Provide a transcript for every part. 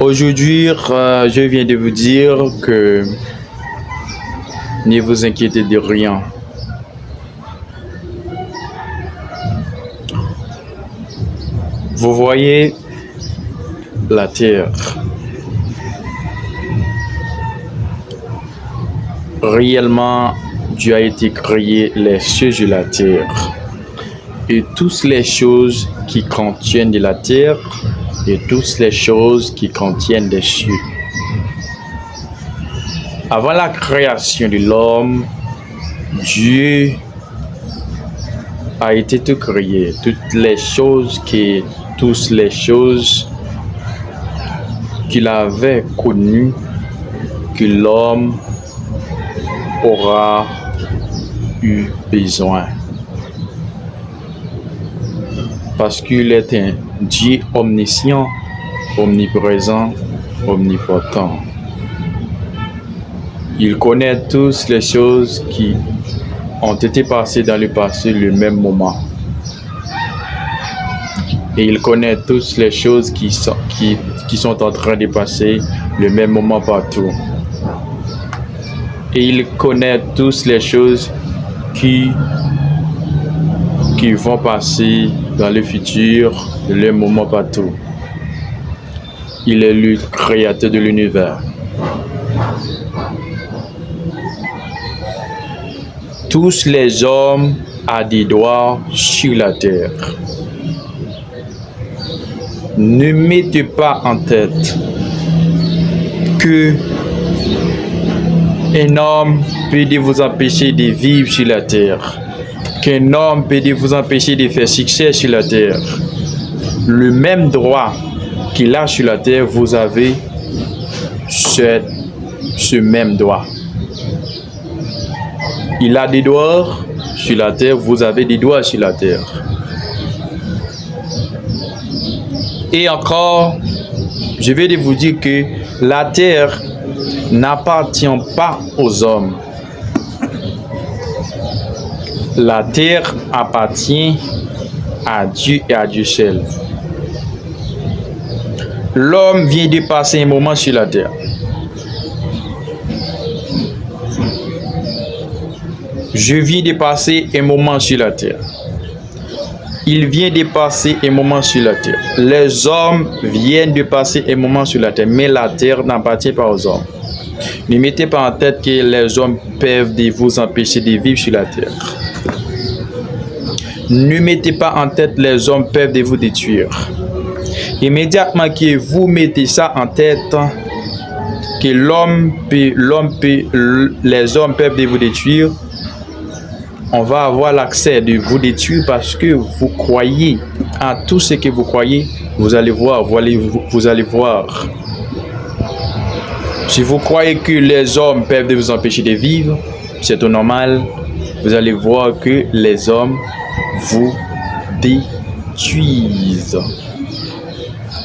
Aujourd'hui, je viens de vous dire que ne vous inquiétez de rien. Vous voyez la terre. Réellement, Dieu a été créé les cieux et la terre. Et toutes les choses qui contiennent de la terre et toutes les choses qui contiennent des cieux. Avant la création de l'homme, Dieu a été tout créé. Toutes les choses qu'il avait connues que l'homme aura eu besoin. Parce qu'il est un Dieu omniscient, omniprésent, omnipotent. Il connaît toutes les choses qui ont été passées dans le passé le même moment. Et il connaît toutes les choses qui sont en train de passer le même moment partout. Et il connaît toutes les choses qui vont passer dans le futur, le moment partout. Il est le créateur de l'univers. Tous les hommes ont des doigts sur la terre. Ne mettez pas en tête que un homme peut vous empêcher de vivre sur la terre. Qu'un homme peut vous empêcher de faire succès sur la terre. Le même droit qu'il a sur la terre, vous avez ce même droit. Il a des doigts sur la terre, vous avez des doigts sur la terre. Et encore, je vais vous dire que la terre n'appartient pas aux hommes. La terre appartient à Dieu et à Dieu seul. L'homme vient de passer un moment sur la terre. Je viens de passer un moment sur la terre. Il vient de passer un moment sur la terre. Les hommes viennent de passer un moment sur la terre, mais la terre n'appartient pas aux hommes. Ne mettez pas en tête que les hommes peuvent vous empêcher de vivre sur la terre. Ne mettez pas en tête que les hommes peuvent vous détruire. Immédiatement que vous mettez ça en tête, que les hommes peuvent vous détruire, on va avoir l'accès de vous détruire parce que vous croyez à tout ce que vous croyez, vous allez voir. Si vous croyez que les hommes peuvent vous empêcher de vivre, c'est tout normal, vous allez voir que les hommes vous détruisent.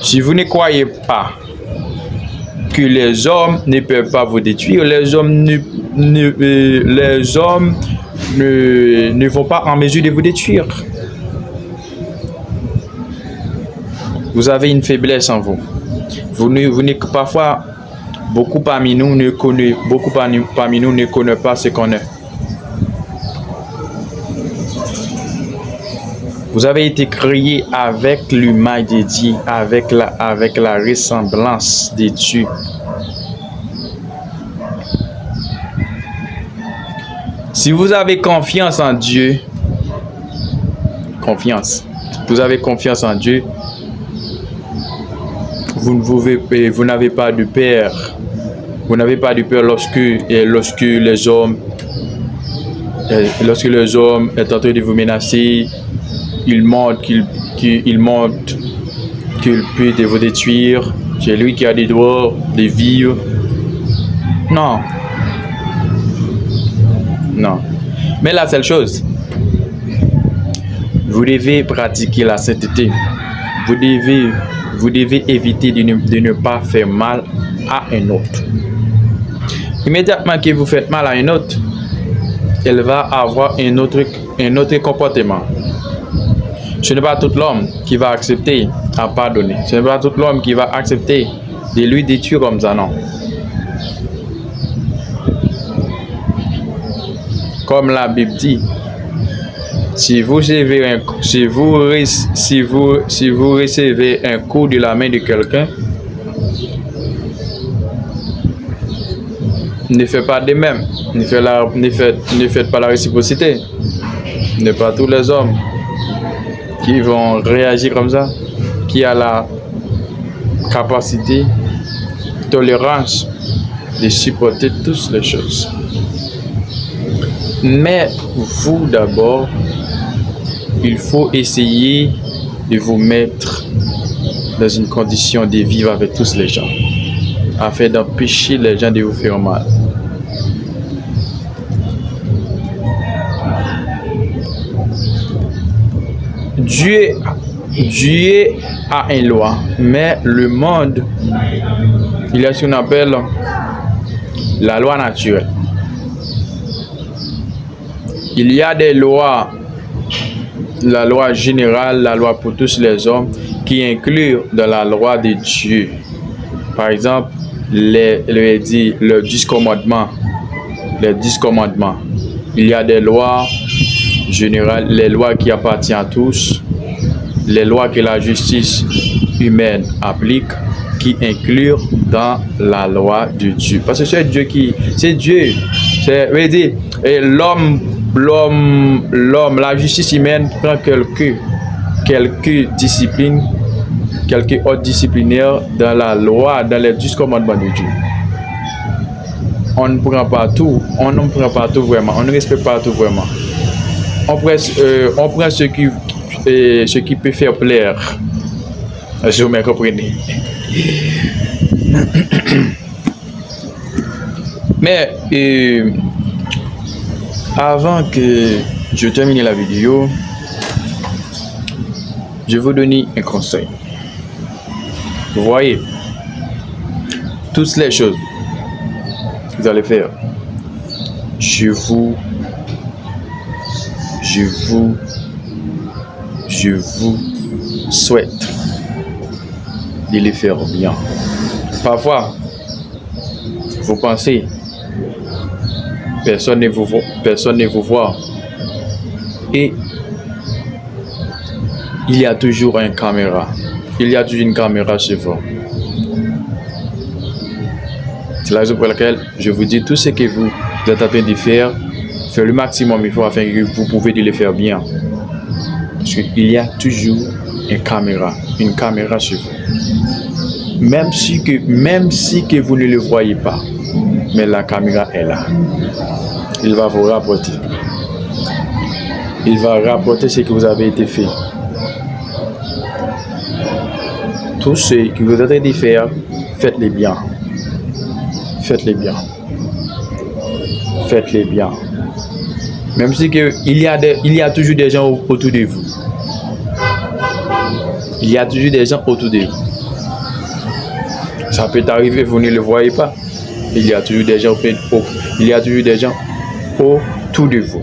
Si vous ne croyez pas que les hommes ne peuvent pas vous détruire, les hommes ne vont pas en mesure de vous détruire. Vous avez une faiblesse en vous. Parfois, beaucoup parmi nous ne connaissent pas ce qu'on est. Vous avez été créé avec l'image de Dieu, avec la ressemblance de Dieu. Si vous avez confiance en Dieu, vous avez confiance en Dieu, vous n'avez pas de peur. Vous n'avez pas de peur lorsque les hommes est en train de vous menacer. Il montre qu'il peut vous détruire. C'est lui qui a des droits de vivre. Non. Mais la seule chose, vous devez pratiquer la sainteté. Vous devez éviter de ne pas faire mal à un autre. Immédiatement que vous faites mal à un autre, elle va avoir un autre comportement. Ce n'est pas tout l'homme qui va accepter à pardonner. Ce n'est pas tout l'homme qui va accepter de lui détruire comme ça, non. Comme la Bible dit, si vous recevez un coup de la main de quelqu'un, ne faites pas de même. Ne faites pas la réciprocité. Ce n'est pas tous les hommes qui vont réagir comme ça, qui a la capacité, tolérance de supporter toutes les choses. Mais vous d'abord, il faut essayer de vous mettre dans une condition de vivre avec tous les gens, afin d'empêcher les gens de vous faire mal. Dieu a une loi, mais le monde, il y a ce qu'on appelle la loi naturelle. Il y a des lois, la loi générale, la loi pour tous les hommes, qui incluent dans la loi de Dieu. Par exemple, les 10 commandements. Les 10 commandements. Il y a des lois générales, les lois qui appartiennent à tous, les lois que la justice humaine applique, qui incluent dans la loi de Dieu. Parce que c'est Dieu et l'homme, la justice humaine prend quelques disciplines, quelques ordres disciplinaires dans la loi, dans les 10 commandements de Dieu. On ne prend pas tout, vraiment, on ne respecte pas tout vraiment. On prend ce qui peut faire plaire. Je me comprenez. Mais avant que je termine la vidéo, je vais vous donner un conseil. Vous voyez, toutes les choses que vous allez faire, je vous souhaite de les faire bien. Parfois, vous pensez, personne ne vous voit, et il y a toujours une caméra. Il y a toujours une caméra chez vous. C'est la raison pour laquelle je vous dis tout ce que vous êtes en train de faire, faites le maximum il faut afin que vous pouvez le faire bien. Parce qu'il y a toujours une caméra chez vous. Même si que vous ne le voyez pas, mais la caméra est là. Il va vous rapporter. Il va rapporter ce que vous avez été fait. Tout ce que vous êtes en train de faire, faites-les bien. Faites-les bien. Faites-les bien. Même si il y a toujours des gens autour de vous. Il y a toujours des gens autour de vous. Ça peut arriver, vous ne le voyez pas. Il y a toujours des gens autour de vous.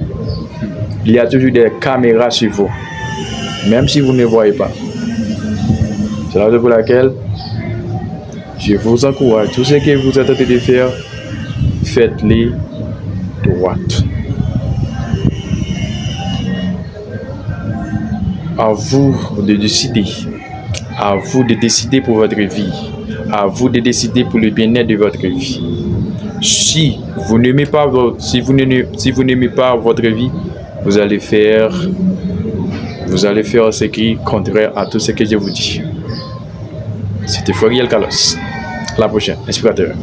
Il y a toujours des caméras sur vous. Même si vous ne voyez pas. C'est la raison pour laquelle je vous encourage. Tout ce que vous êtes en train de faire, faites-les droite. À vous de décider. À vous de décider pour votre vie. À vous de décider pour le bien-être de votre vie. Si vous n'aimez pas votre vie, vous allez faire ce qui est contraire à tout ce que je vous dis. C'était Foriel Carlos. À la prochaine, inspirateur.